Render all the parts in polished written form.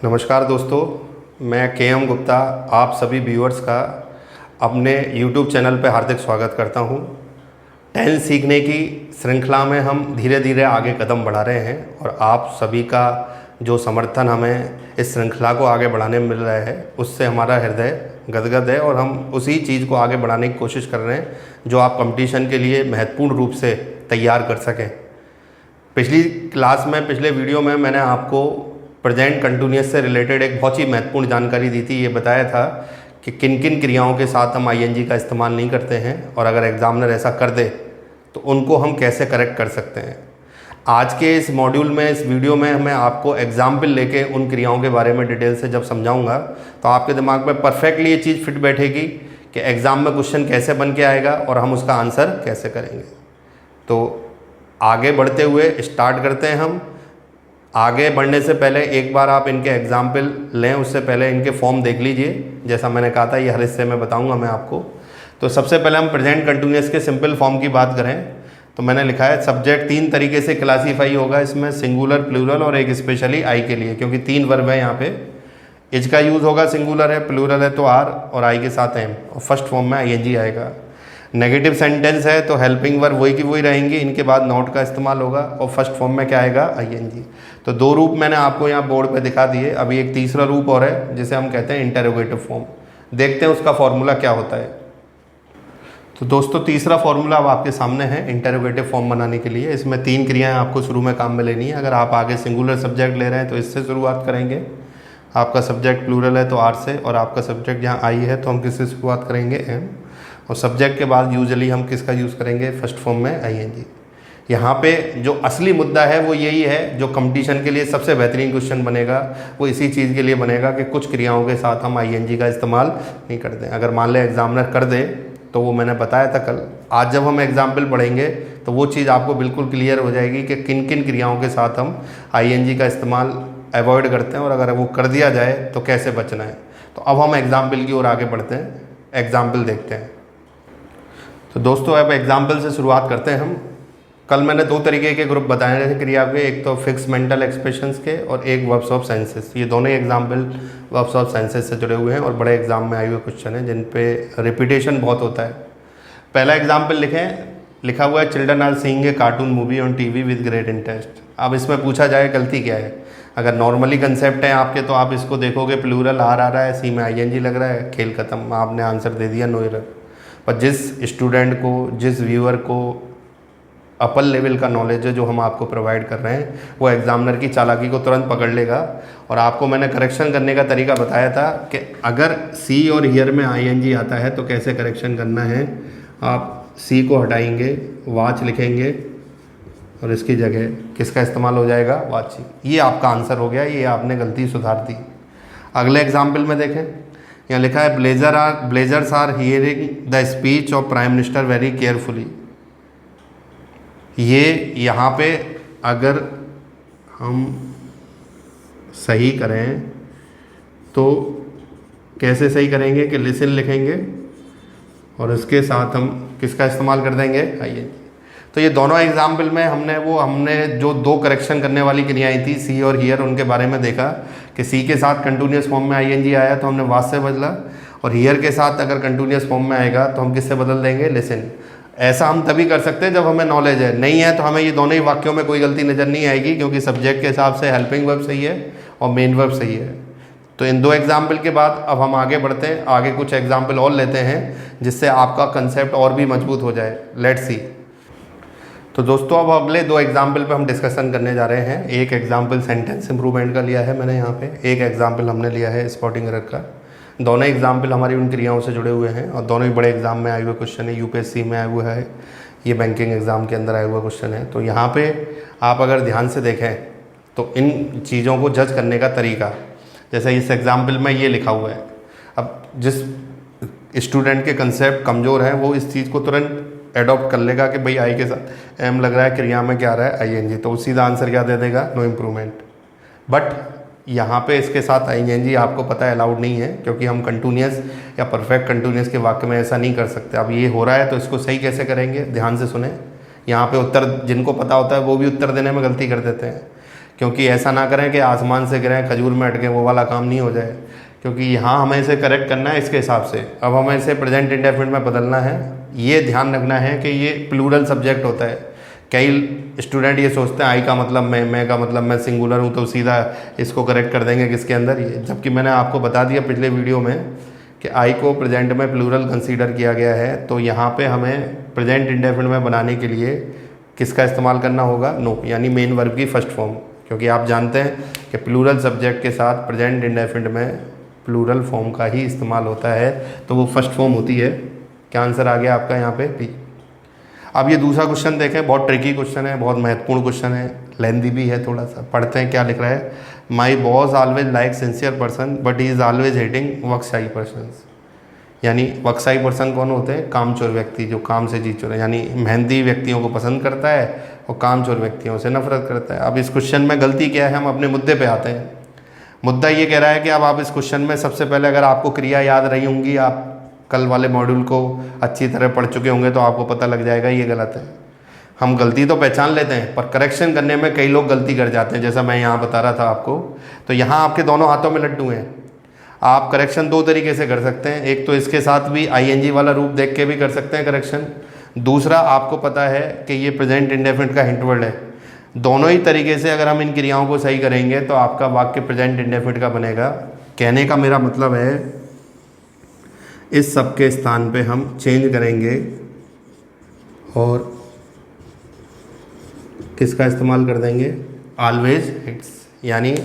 नमस्कार दोस्तों, मैं के गुप्ता आप सभी व्यूअर्स का अपने YouTube चैनल पर हार्दिक स्वागत करता हूं। टेंस सीखने की श्रृंखला में हम धीरे धीरे आगे कदम बढ़ा रहे हैं और आप सभी का जो समर्थन हमें इस श्रृंखला को आगे बढ़ाने में मिल रहा है उससे हमारा हृदय गदगद है और हम उसी चीज़ को आगे बढ़ाने की कोशिश कर रहे हैं जो आप कंपटीशन के लिए महत्वपूर्ण रूप से तैयार कर सकें। पिछली क्लास में पिछले वीडियो में मैंने आपको प्रेजेंट कंटिन्यूअस से रिलेटेड एक बहुत ही महत्वपूर्ण जानकारी दी थी। ये बताया था कि किन किन क्रियाओं के साथ हम आईएनजी का इस्तेमाल नहीं करते हैं और अगर एग्जामिनर ऐसा कर दे तो उनको हम कैसे करेक्ट कर सकते हैं। आज के इस मॉड्यूल में, इस वीडियो में मैं आपको एग्जाम्पल लेके उन क्रियाओं के बारे में डिटेल से जब समझाऊंगा तो आपके दिमाग में परफेक्टली ये चीज़ फिट बैठेगी कि एग्ज़ाम में क्वेश्चन कैसे बन के आएगा और हम उसका आंसर कैसे करेंगे। तो आगे बढ़ते हुए स्टार्ट करते हैं। हम आगे बढ़ने से पहले एक बार आप इनके एग्जाम्पल लें, उससे पहले इनके फॉर्म देख लीजिए। जैसा मैंने कहा था ये हर हिस्से में बताऊंगा मैं आपको। तो सबसे पहले हम प्रेजेंट कंटिन्यूअस के सिंपल फॉर्म की बात करें तो मैंने लिखा है सब्जेक्ट 3 तरीके से क्लासीफाई होगा इसमें, सिंगुलर, प्लूरल और एक स्पेशली आई के लिए, क्योंकि 3 वर्ब है यहाँ पे। इज का यूज़ होगा, सिंगुलर है, प्लूरल है तो आर और आई के साथ एम, और फर्स्ट फॉर्म में आईएनजी आएगा। नेगेटिव सेंटेंस है तो हेल्पिंग वर्ब वही की वही रहेंगी, इनके बाद नॉट का इस्तेमाल होगा और फर्स्ट फॉर्म में क्या आएगा, आईएनजी। तो 2 रूप मैंने आपको यहाँ बोर्ड पे दिखा दिए। अभी एक तीसरा रूप और है जिसे हम कहते हैं इंटरोगेटिव फॉर्म। देखते हैं उसका फॉर्मूला क्या होता है। तो दोस्तों तीसरा फॉर्मूला अब आपके सामने है इंटरोगेटिव फॉर्म बनाने के लिए। इसमें 3 क्रियाएं आपको शुरू में काम में लेनी है। अगर आप आगे सिंगुलर सब्जेक्ट ले रहे हैं तो इससे शुरुआत करेंगे, आपका सब्जेक्ट प्लूरल है तो आर से, और आपका सब्जेक्ट यहाँ आई है तो हम किससे शुरुआत करेंगे, एम, और सब्जेक्ट के बाद यूजुअली हम किसका यूज़ करेंगे, फर्स्ट फॉर्म में आईएनजी। यहाँ पे जो असली मुद्दा है वो यही है, जो कंपटीशन के लिए सबसे बेहतरीन क्वेश्चन बनेगा वो इसी चीज़ के लिए बनेगा कि कुछ क्रियाओं के साथ हम आईएनजी का इस्तेमाल नहीं करते। अगर मान लें एग्जामिनर कर दे तो वो मैंने बताया था कल, आज जब हम एग्जाम्पल पढ़ेंगे तो वो चीज़ आपको बिल्कुल क्लियर हो जाएगी कि किन किन क्रियाओं के साथ हम आईएनजी का इस्तेमाल अवॉइड करते हैं और अगर वो कर दिया जाए तो कैसे बचना है। तो अब हम एग्जाम्पल की ओर आगे बढ़ते हैं, एग्जाम्पल देखते हैं। तो दोस्तों अब एग्जाम्पल से शुरुआत करते हैं हम। कल मैंने 2 तरीके के ग्रुप बताए थे क्रिया के, एक तो फिक्स मेंटल एक्सप्रेशंस के और एक वर्ब्स ऑफ सेंसेस। ये दोनों ही एग्जाम्पल वर्ब्स ऑफ सेंसेस से जुड़े हुए हैं और बड़े एग्जाम में आए हुए क्वेश्चन हैं जिन पे रिपीटेशन बहुत होता है। पहला एग्जाम्पल लिखा हुआ है children are seeing a cartoon movie on TV with great interest. अब इसमें पूछा जाए गलती क्या है। अगर नॉर्मली कंसेप्ट है आपके तो आप इसको देखोगे, प्लूरल आर आ रहा है, सी में आईएनजी लग रहा है, खेल खत्म, आपने आंसर दे दिया, नो एरर। पर जिस स्टूडेंट को, जिस व्यूअर को अपर लेवल का नॉलेज है जो हम आपको प्रोवाइड कर रहे हैं, वो एग्जामिनर की चालाकी को तुरंत पकड़ लेगा। और आपको मैंने करेक्शन करने का तरीका बताया था कि अगर सी और हियर में आईएनजी आता है तो कैसे करेक्शन करना है। आप सी को हटाएंगे, वॉच लिखेंगे और इसकी जगह किसका इस्तेमाल हो जाएगा, वॉचिंग। ये आपका आंसर हो गया, ये आपने गलती सुधार दी। अगले एग्जाम्पल में देखें, यहाँ लिखा है blazers are hearing the speech of prime minister very carefully. ये यहाँ पे अगर हम सही करें तो कैसे सही करेंगे कि लिसन लिखेंगे और इसके साथ हम किसका इस्तेमाल कर देंगे, आइए। तो ये दोनों एग्जाम्पल में हमने जो 2 करेक्शन करने वाली क्रियाएं थी, सी और हियर, उनके बारे में देखा कि सी के साथ कंटिन्यूअस फॉर्म में आईएनजी आया तो हमने वाज से बदला, और हियर के साथ अगर कंटिन्यूअस फॉर्म में आएगा तो हम किससे बदल देंगे, लिसन। ऐसा हम तभी कर सकते हैं जब हमें नॉलेज है। नहीं है तो हमें ये दोनों ही वाक्यों में कोई गलती नज़र नहीं आएगी, क्योंकि सब्जेक्ट के हिसाब से हेल्पिंग वर्ब सही है और मेन वर्ब सही है। तो इन 2 एग्जाम्पल के बाद अब हम आगे बढ़ते हैं, आगे कुछ एग्जाम्पल और लेते हैं जिससे आपका कंसेप्ट और भी मजबूत हो जाए। Let's see. तो दोस्तों अब अगले 2 एग्जाम्पल पे हम डिस्कशन करने जा रहे हैं। एक एग्जाम्पल सेंटेंस इंप्रूवमेंट का लिया है मैंने यहाँ पे, एक एग्जाम्पल हमने लिया है स्पॉटिंग एरर का। दोनों एग्जाम्पल हमारी उन क्रियाओं से जुड़े हुए हैं और दोनों ही बड़े एग्जाम में आए हुए क्वेश्चन है। यूपीएससी में आया हुआ है, ये बैंकिंग एग्ज़ाम के अंदर आया हुआ क्वेश्चन है। तो यहाँ पे आप अगर ध्यान से देखें तो इन चीज़ों को जज करने का तरीका, जैसे इस एग्जाम्पल में ये लिखा हुआ है। अब जिस स्टूडेंट के कंसेप्ट कमज़ोर हैं वो इस चीज़ को तुरंत एडॉप्ट कर लेगा कि भाई आई के साथ एम लग रहा है, क्रिया में क्या आ रहा है, आईएनजी, तो सीधा आंसर क्या दे देगा, नो इम्प्रूवमेंट। बट यहाँ पे इसके साथ आईएनजी आपको पता है अलाउड नहीं है, क्योंकि हम कंटिन्यूअस या परफेक्ट कंटिन्यूअस के वाक्य में ऐसा नहीं कर सकते। अब ये हो रहा है तो इसको सही कैसे करेंगे, ध्यान से सुने। यहाँ पे उत्तर जिनको पता होता है वो भी उत्तर देने में गलती कर देते हैं क्योंकि ऐसा ना करें कि आसमान से गिरें खजूर में अटके, वो वाला काम नहीं हो जाए, क्योंकि यहाँ हमें इसे करेक्ट करना है इसके हिसाब से। अब हमें इसे प्रेजेंट इंडेफिनिट में बदलना है। ये ध्यान रखना है कि ये प्लूरल सब्जेक्ट होता है। कई स्टूडेंट ये सोचते हैं आई का मतलब मैं का मतलब मैं सिंगुलर हूँ, तो सीधा इसको करेक्ट कर देंगे किसके अंदर, ये, जबकि मैंने आपको बता दिया पिछले वीडियो में कि आई को प्रेजेंट में प्लूरल कंसीडर किया गया है। तो यहाँ पे हमें प्रेजेंट इंडेफिनिट में बनाने के लिए किसका इस्तेमाल करना होगा, नो, यानी मेन वर्ब की फर्स्ट फॉर्म, क्योंकि आप जानते हैं कि प्लूरल सब्जेक्ट के साथ प्रेजेंट इंडेफिनिट में प्लूरल फॉर्म का ही इस्तेमाल होता है, तो वो फर्स्ट फॉर्म होती है। क्या आंसर आ गया आपका यहाँ पे, बी। अब ये दूसरा क्वेश्चन देखें, बहुत ट्रिकी क्वेश्चन है, बहुत महत्वपूर्ण क्वेश्चन है, लेंदी भी है थोड़ा सा। पढ़ते हैं क्या लिख रहा है। My boss always like sincere person but he is always hating workshy person. यानी वर्कशाई पर्सन कौन होते हैं, कामचोर व्यक्ति, जो काम से जी चोर है, यानी मेहनती व्यक्तियों को पसंद करता है और कामचोर व्यक्तियों से नफरत करता है। अब इस क्वेश्चन में गलती क्या है, हम अपने मुद्दे पे आते हैं। मुद्दा ये कह रहा है कि अब आप इस क्वेश्चन में सबसे पहले अगर आपको क्रिया याद रही होंगी, आप कल वाले मॉड्यूल को अच्छी तरह पढ़ चुके होंगे, तो आपको पता लग जाएगा ये गलत है। हम गलती तो पहचान लेते हैं, पर करेक्शन करने में कई लोग गलती कर जाते हैं, जैसा मैं यहाँ बता रहा था आपको। तो यहाँ आपके दोनों हाथों में लड्डू हैं। आप करेक्शन दो तरीके से कर सकते हैं। एक तो इसके साथ भी आईएनजी वाला रूप देख के भी कर सकते हैं करेक्शन। दूसरा, आपको पता है कि ये प्रेजेंट इंडेफिनिट का हिंट वर्ड है। दोनों ही तरीके से अगर हम इन क्रियाओं को सही करेंगे तो आपका वाक्य प्रेजेंट इंडेफिनिट का बनेगा। कहने का मेरा मतलब है इस सब के स्थान पे हम चेंज करेंगे और किसका इस्तेमाल कर देंगे, ऑलवेज हिट्स, यानी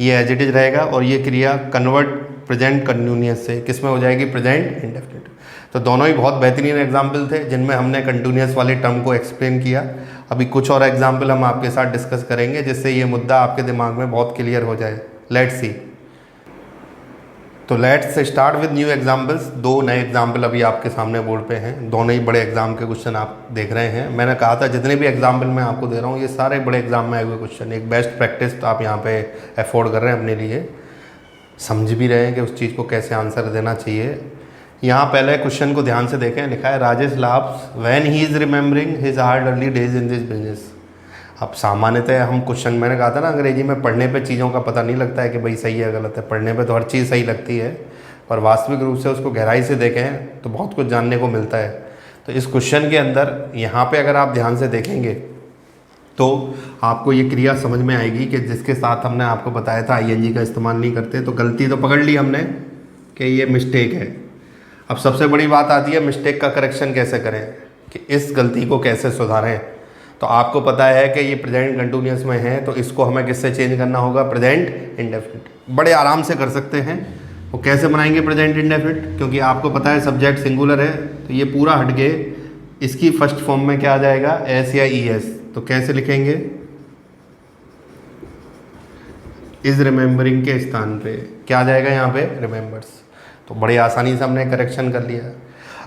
ये एज इट इज रहेगा और ये क्रिया कन्वर्ट प्रेजेंट कंटिन्यूअस से किस में हो जाएगी, प्रेजेंट इंडेफिनिट। तो दोनों ही बहुत बेहतरीन एग्जाम्पल थे जिनमें हमने कंटिन्यूअस वाली टर्म को एक्सप्लेन किया। अभी कुछ और एग्जाम्पल हम आपके साथ डिस्कस करेंगे जिससे ये मुद्दा आपके दिमाग में बहुत क्लियर हो जाए। Let's see. तो let's start with new examples. दो नए एग्जाम्पल अभी आपके सामने बोर्ड पे हैं। दोनों ही बड़े एग्जाम के क्वेश्चन आप देख रहे हैं। मैंने कहा था जितने भी एग्जाम्पल मैं आपको दे रहा हूँ ये सारे बड़े एग्जाम में आए हुए क्वेश्चन। एक बेस्ट प्रैक्टिस तो आप यहाँ पे अफोर्ड कर रहे हैं अपने लिए, समझ भी रहे हैं कि उस चीज़ को कैसे आंसर देना चाहिए। यहाँ पहले क्वेश्चन को ध्यान से देखें। लिखा है Rajesh laughs when he is remembering his hard early days in this business. अब सामान्यतः हम क्वेश्चन, मैंने कहा था ना अंग्रेजी में पढ़ने पे चीज़ों का पता नहीं लगता है कि भाई सही है गलत है। पढ़ने पे तो हर चीज़ सही लगती है, पर वास्तविक रूप से उसको गहराई से देखें तो बहुत कुछ जानने को मिलता है। तो इस क्वेश्चन के अंदर यहाँ पे अगर आप ध्यान से देखेंगे तो आपको ये क्रिया समझ में आएगी कि जिसके साथ हमने आपको बताया था आईएनजी का इस्तेमाल नहीं करते। तो गलती तो पकड़ ली हमने कि ये मिस्टेक है। अब सबसे बड़ी बात आती है मिस्टेक का करेक्शन कैसे करें, कि इस गलती को कैसे सुधारें। तो आपको पता है कि ये प्रेजेंट कंटिन्यूअस में है, तो इसको हमें किससे चेंज करना होगा, प्रेजेंट इंडेफिनिट। बड़े आराम से कर सकते हैं। वो कैसे बनाएंगे प्रेजेंट इंडेफिनिट, क्योंकि आपको पता है सब्जेक्ट सिंगुलर है, तो ये पूरा हट के इसकी फर्स्ट फॉर्म में क्या आ जाएगा, एस या ई एस। तो कैसे लिखेंगे, इज रिमेंबरिंग के स्थान पे क्या आ जाएगा यहाँ पे, रिमेंबर्स। तो बड़ी आसानी से हमने करेक्शन कर लिया।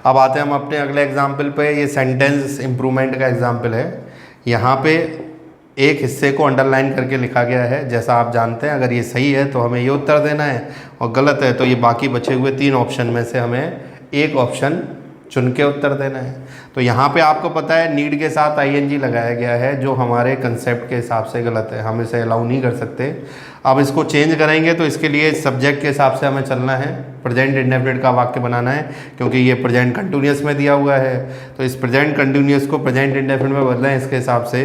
अब आते हैं हम अपने अगले एग्जाम्पल पे। ये सेंटेंस इम्प्रूवमेंट का एग्जाम्पल है। यहाँ पे एक हिस्से को अंडरलाइन करके लिखा गया है, जैसा आप जानते हैं। अगर ये सही है तो हमें ये उत्तर देना है, और गलत है तो ये बाकी बचे हुए 3 ऑप्शन में से हमें एक ऑप्शन चुन के उत्तर देना है। तो यहाँ पे आपको पता है नीड के साथ आईएनजी लगाया गया है, जो हमारे कंसेप्ट के हिसाब से गलत है, हम इसे अलाउ नहीं कर सकते। अब इसको चेंज करेंगे तो इसके लिए सब्जेक्ट के हिसाब से हमें चलना है, प्रेजेंट इंडेफिनिट का वाक्य बनाना है, क्योंकि ये प्रेजेंट कंटिन्यूअस में दिया हुआ है। तो इस प्रेजेंट कंटिन्यूअस को प्रेजेंट इंडेफिनिट में बदलें इसके हिसाब से।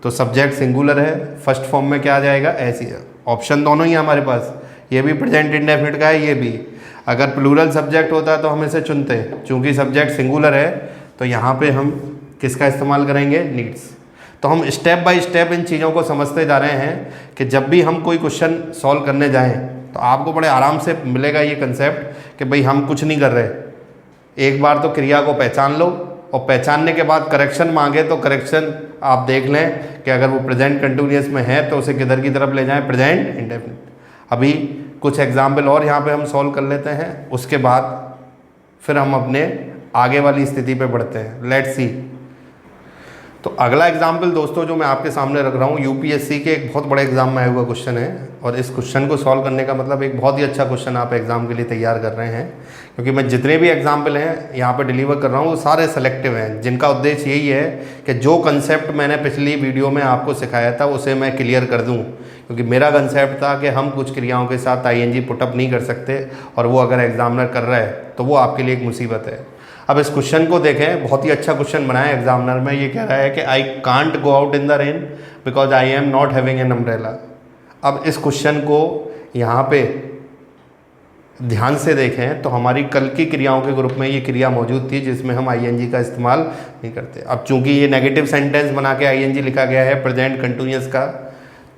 तो सब्जेक्ट सिंगुलर है, फर्स्ट फॉर्म में क्या आ जाएगा, ऐसी है। ऑप्शन दोनों ही हमारे पास, ये भी प्रेजेंट इंडेफिनिट का है, ये भी। अगर प्लूरल सब्जेक्ट होता तो हम इसे चुनते, चूँकि सब्जेक्ट सिंगुलर है तो यहाँ पे हम किसका इस्तेमाल करेंगे, नीड्स। तो हम स्टेप बाय स्टेप इन चीज़ों को समझते जा रहे हैं कि जब भी हम कोई क्वेश्चन सॉल्व करने जाएं तो आपको बड़े आराम से मिलेगा ये कंसेप्ट कि भाई हम कुछ नहीं कर रहे। एक बार तो क्रिया को पहचान लो, और पहचानने के बाद करेक्शन मांगे तो करेक्शन आप देख लें कि अगर वो प्रेजेंट कंटिन्यूअस में है तो उसे किधर की तरफ ले जाएं, प्रेजेंट इंडेफिनिट। अभी कुछ एग्जाम्पल और यहाँ पे हम सॉल्व कर लेते हैं, उसके बाद फिर हम अपने आगे वाली स्थिति पे बढ़ते हैं। Let's see. तो अगला एग्जाम्पल दोस्तों जो मैं आपके सामने रख रहा हूँ यूपीएससी के एक बहुत बड़े एग्जाम में आया हुआ क्वेश्चन है, और इस क्वेश्चन को सॉल्व करने का मतलब एक बहुत ही अच्छा क्वेश्चन आप एग्जाम के लिए तैयार कर रहे हैं, क्योंकि मैं जितने भी एग्जाम्पल हैं यहाँ पे डिलीवर कर रहा हूँ वो सारे सेलेक्टिव हैं, जिनका उद्देश्य यही है कि जो कंसेप्ट मैंने पिछली वीडियो में आपको सिखाया था उसे मैं क्लियर कर दूँ। क्योंकि मेरा कंसेप्ट था कि हम कुछ क्रियाओं के साथ ING पुटअप नहीं कर सकते, और वो अगर एग्जामिनर कर रहा है तो वो आपके लिए एक मुसीबत है। अब इस क्वेश्चन को देखें, बहुत ही अच्छा क्वेश्चन बनाया है एग्जामिनर में। ये कह रहा है कि I can't go out in the rain because I am not having an umbrella. अब इस क्वेश्चन को यहाँ पे ध्यान से देखें तो हमारी कल की क्रियाओं के ग्रुप में ये क्रिया मौजूद थी जिसमें हम ING का इस्तेमाल नहीं करते। अब चूंकि ये नेगेटिव सेंटेंस बना के ING लिखा गया है प्रेजेंट कंटिन्यूअस का,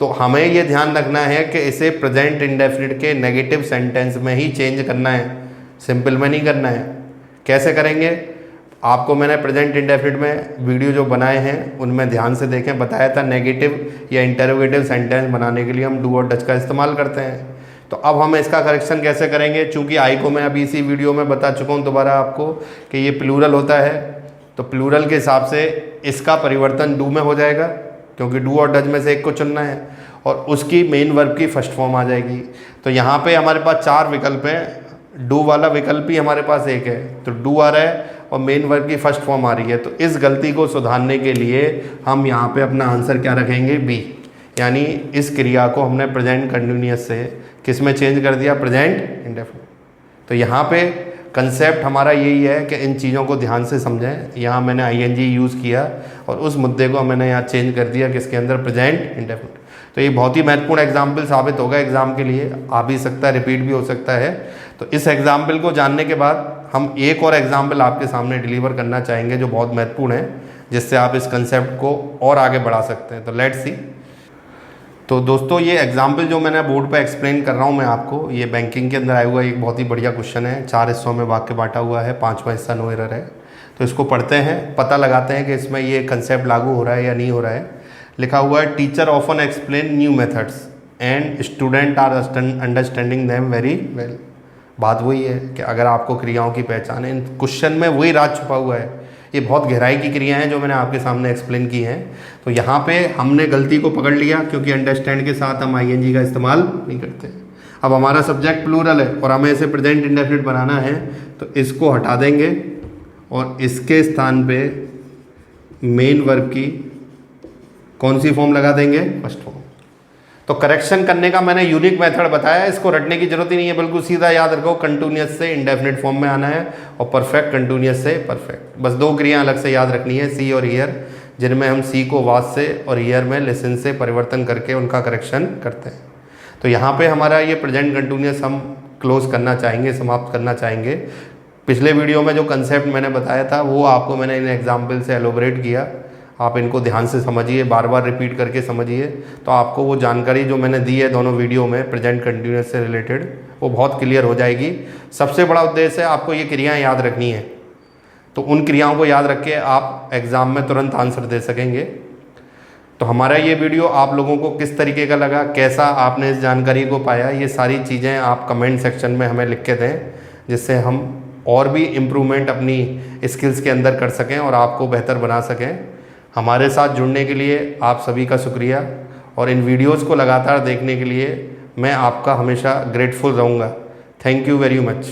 तो हमें ये ध्यान रखना है कि इसे प्रेजेंट इंडेफिनिट के नेगेटिव सेंटेंस में ही चेंज करना है, सिंपल में नहीं करना है। कैसे करेंगे? आपको मैंने प्रेजेंट इंडेफिनिट में वीडियो जो बनाए हैं उनमें ध्यान से देखें, बताया था नेगेटिव या इंटरोगेटिव सेंटेंस बनाने के लिए हम डू और डज का इस्तेमाल करते हैं। तो अब हम इसका करेक्शन कैसे करेंगे? चूंकि आई को मैं अभी इसी वीडियो में बता चुका हूँ दोबारा आपको कि ये प्लूरल होता है, तो प्लूरल के हिसाब से इसका परिवर्तन डू में हो जाएगा, क्योंकि डू और डज में से एक को चुनना है, और उसकी मेन वर्ब की फर्स्ट फॉर्म आ जाएगी। तो यहाँ पे हमारे पास 4 विकल्प हैं, डू वाला विकल्प ही हमारे पास एक है, तो डू आ रहा है और मेन वर्ब की फर्स्ट फॉर्म आ रही है। तो इस गलती को सुधारने के लिए हम यहाँ पे अपना आंसर क्या रखेंगे? बी, यानी इस क्रिया को हमने प्रेजेंट कंटिन्यूअस से किस में चेंज कर दिया? Present indefinite. तो यहाँ पे कंसेप्ट हमारा यही है कि इन चीज़ों को ध्यान से समझें। यहाँ मैंने ING यूज़ किया और उस मुद्दे को मैंने यहाँ चेंज कर दिया किसके अंदर? Present indefinite. तो ये बहुत ही महत्वपूर्ण एग्जाम्पल साबित होगा एग्जाम के लिए, आ भी सकता है, रिपीट भी हो सकता है। तो इस एग्जाम्पल को जानने के बाद हम एक और एग्जाम्पल आपके सामने डिलीवर करना चाहेंगे जो बहुत महत्वपूर्ण है, जिससे आप इस कंसेप्ट को और आगे बढ़ा सकते हैं। तो लेट्स सी। तो दोस्तों ये एग्जाम्पल जो मैंने बोर्ड पर एक्सप्लेन कर रहा हूँ मैं आपको, ये बैंकिंग के अंदर आया हुआ एक बहुत ही बढ़िया क्वेश्चन है। 4 हिस्सों में वाक्य बांटा हुआ है, 5वां हिस्सा नो एरर है। तो इसको पढ़ते हैं, पता लगाते हैं कि इसमें ये कंसेप्ट लागू हो रहा है या नहीं हो रहा है। लिखा हुआ है teacher often explain new methods and student are understanding them very well. बात वही है कि अगर आपको क्रियाओं की पहचान है, इन क्वेश्चन में वही राज छुपा हुआ है। ये बहुत गहराई की क्रिया हैं जो मैंने आपके सामने एक्सप्लेन की हैं। तो यहाँ पे हमने गलती को पकड़ लिया, क्योंकि अंडरस्टैंड के साथ हम ING का इस्तेमाल नहीं करते। अब हमारा सब्जेक्ट प्लूरल है और हमें इसे प्रेजेंट इंडेफिनिट बनाना है, तो इसको हटा देंगे और इसके स्थान पे मेन वर्ब की कौन सी फॉर्म लगा देंगे? First form. तो करेक्शन करने का मैंने यूनिक मेथड बताया, इसको रटने की जरूरत ही नहीं है, बिल्कुल सीधा याद रखो, कंटिन्यूअस से इंडेफिनिट फॉर्म में आना है और परफेक्ट कंटिन्यूअस से परफेक्ट। बस 2 क्रिया अलग से याद रखनी है, सी और हियर, जिनमें हम सी को वाज से और हियर में लिसन से परिवर्तन करके उनका करेक्शन करते हैं। तो यहाँ पे हमारा ये प्रेजेंट कंटिन्यूअस हम क्लोज करना चाहेंगे, समाप्त करना चाहेंगे। पिछले वीडियो में जो कंसेप्ट मैंने बताया था वो आपको मैंने इन एग्जाम्पल से एलोबरेट किया। आप इनको ध्यान से समझिए, बार बार रिपीट करके समझिए, तो आपको वो जानकारी जो मैंने दी है दोनों वीडियो में प्रेजेंट कंटिन्यूअस से रिलेटेड, वो बहुत क्लियर हो जाएगी। सबसे बड़ा उद्देश्य है आपको ये क्रियाएं याद रखनी है, तो उन क्रियाओं को याद रख के आप एग्ज़ाम में तुरंत आंसर दे सकेंगे। तो हमारा ये वीडियो आप लोगों को किस तरीके का लगा, कैसा आपने इस जानकारी को पाया, ये सारी चीज़ें आप कमेंट सेक्शन में हमें लिख के दें, जिससे हम और भी इम्प्रूवमेंट अपनी स्किल्स के अंदर कर सकें और आपको बेहतर बना सकें। हमारे साथ जुड़ने के लिए आप सभी का शुक्रिया, और इन वीडियोज़ को लगातार देखने के लिए मैं आपका हमेशा ग्रेटफुल रहूँगा। Thank you very much.